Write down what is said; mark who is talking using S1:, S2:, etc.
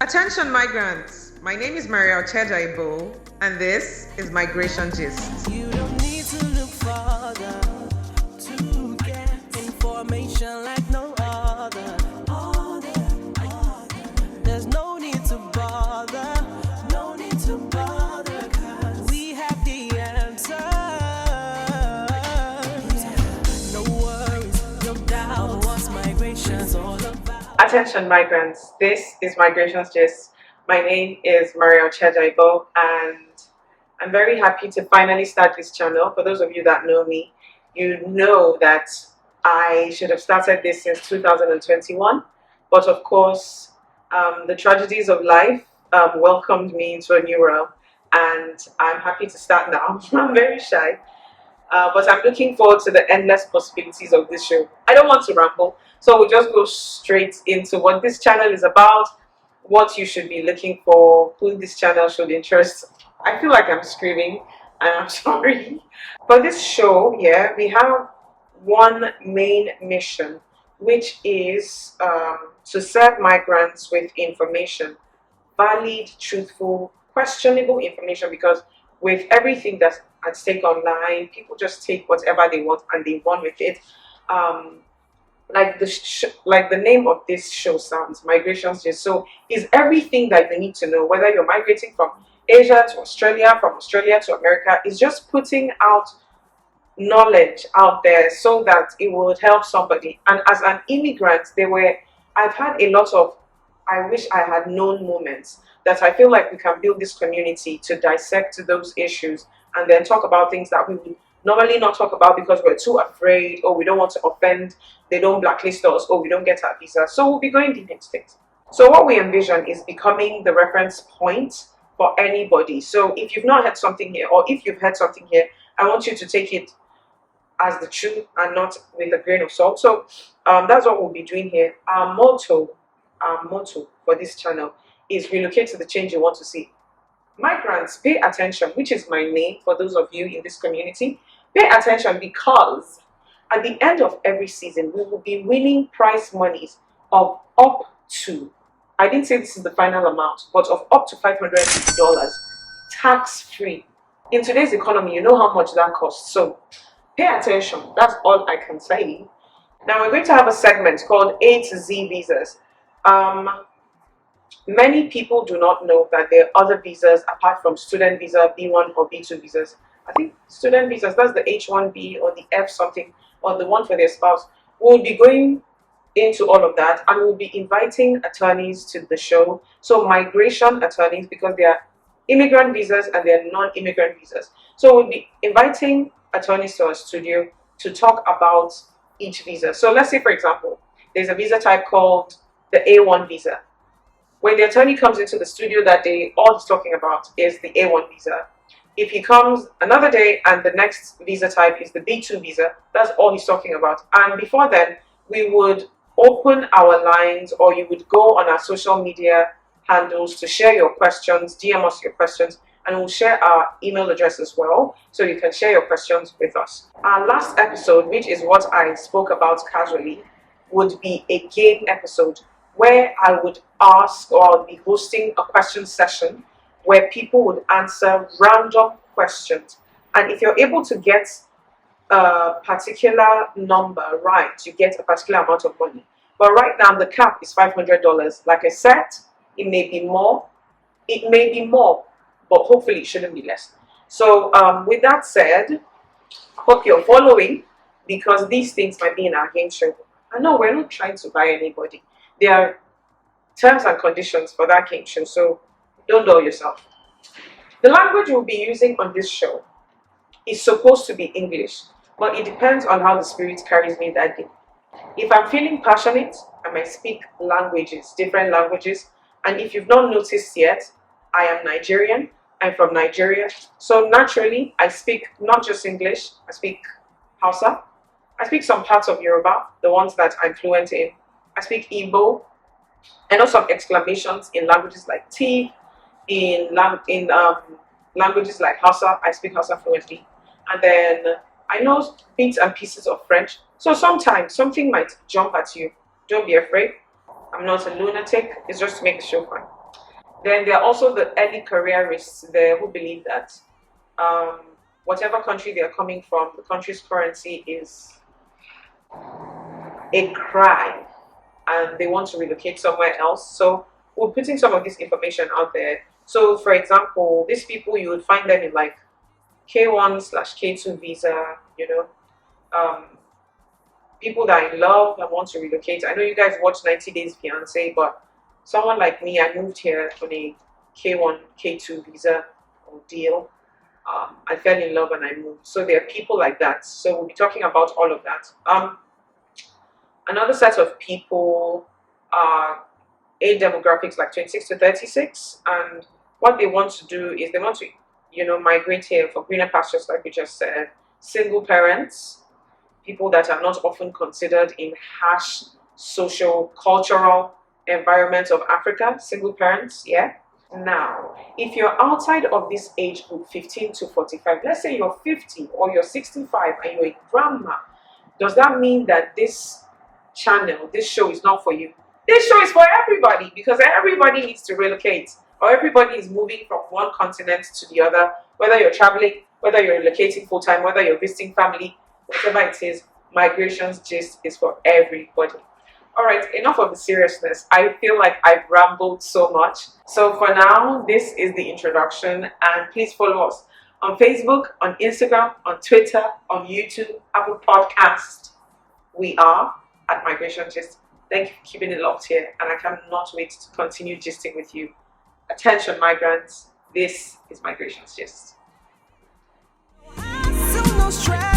S1: Attention migrants, my name is Mariel and this is Migration Gist.
S2: You don't need to look further to get information like no other. There's no need to bother, cause we have the answer. No worries, no doubt, what's migration's all about.
S1: Attention migrants, this is Migration Gist. My name is Mariel and I'm very happy to finally start this channel. For those of you that know me, you know that I should have started this since 2021, but of course, the tragedies of life welcomed me into a new realm, and I'm happy to start now. I'm very shy, but I'm looking forward to the endless possibilities of this show. I don't want to ramble, so we'll just go straight into what this channel is about, what you should be looking for, who this channel should interest. I feel like I'm screaming, and I'm sorry. For this show, we have one main mission, which is to serve migrants with information, valid, truthful, questionable information, because with everything that's at stake online, people just take whatever they want and they run with it. Like the name of this show sounds, Migrations Gist. So is everything that you need to know, whether you're migrating from Asia to Australia, from Australia to America, is just putting out knowledge out there so that it would help somebody. And as an immigrant, I've had a lot of I wish I had known moments that I feel like we can build this community to dissect those issues and then talk about things that we would normally not talk about because we're too afraid, or we don't want to offend, they don't blacklist us, or we don't get our visa. So we'll be going deep into things. So what we envision is becoming the reference point for anybody. So if you've not heard something here, or if you've heard something here, I want you to take it as the truth and not with a grain of salt. So that's what we'll be doing here. Our motto for this channel is relocate to the change you want to see. Migrants, pay attention, which is my name for those of you in this community. Pay attention, because at the end of every season, we will be winning prize monies of up to, I didn't say this is the final amount, but of up to $500 tax-free. In today's economy, you know how much that costs. So pay attention. That's all I can say. Now we're going to have a segment called A to Z visas. Many people do not know that there are other visas apart from student visa, B1 or B2 visas. I think student visas, that's the H1B or the F something, or the one for their spouse. We'll be going into all of that, and we'll be inviting attorneys to the show. So migration attorneys, because they are immigrant visas and they're non-immigrant visas. So we'll be inviting attorneys to our studio to talk about each visa. So let's say, for example, there's a visa type called the A1 visa. When the attorney comes into the studio that day, all he's talking about is the A1 visa. If he comes another day and the next visa type is the B2 visa, that's all he's talking about. And before then, we would open our lines, or you would go on our social media handles to share your questions, DM us your questions, and we'll share our email address as well, so you can share your questions with us. Our last episode, which is what I spoke about casually, would be a game episode where I would ask, or I'll be hosting a question session where people would answer random questions. And if you're able to get a particular number right, you get a particular amount of money. But right now the cap is $500. Like I said, it may be more, but hopefully it shouldn't be less. So with that said, hope you're following, because these things might be in our game show. I know we're not trying to buy anybody. There are terms and conditions for that game show, so don't dull yourself. The language we'll be using on this show is supposed to be English, but it depends on how the spirit carries me that day. If I'm feeling passionate, I might speak different languages. And if you've not noticed yet, I am Nigerian. I'm from Nigeria. So naturally, I speak not just English, I speak Hausa. I speak some parts of Yoruba, the ones that I'm fluent in. I speak Igbo. I know some exclamations in languages like T, in languages like Hausa. I speak Hausa fluently. And then I know bits and pieces of French. So sometimes something might jump at you. Don't be afraid. I'm not a lunatic. It's just to make the show fun. Then there are also the early careerists there who believe that whatever country they are coming from, the country's currency is a crime and they want to relocate somewhere else. So we're putting some of this information out there. So for example, these people, you would find them in like K1/K2 visa, people that are in love and want to relocate. I know you guys watch 90 Days Fiancé, but someone like me, I moved here on a K1, K2 visa or deal. I fell in love and I moved. So there are people like that. So we'll be talking about all of that. Another set of people are age demographics like 26 to 36, and what they want to do is they want to, migrate here for greener pastures, like we just said. Single parents, people that are not often considered in harsh social, cultural environment of Africa. Single parents, yeah. Now, if you're outside of this age group, 15 to 45, let's say you're 50 or you're 65 and you're a grandma, does that mean that this channel, this show is not for you? This show is for everybody, because everybody needs to relocate, or everybody is moving from one continent to the other, whether you're traveling, whether you're relocating full-time, whether you're visiting family, whatever it is. Migration's Gist is for everybody. All right, enough of the seriousness. I feel like I've rambled so much. So for now, this is the introduction, and please follow us on Facebook, on Instagram, on Twitter, on YouTube, Apple Podcast. We are at Migration Gist. Thank you for keeping it locked here, and I cannot wait to continue gisting with you. Attention, migrants. This is Migration's Gist.
S2: No stress.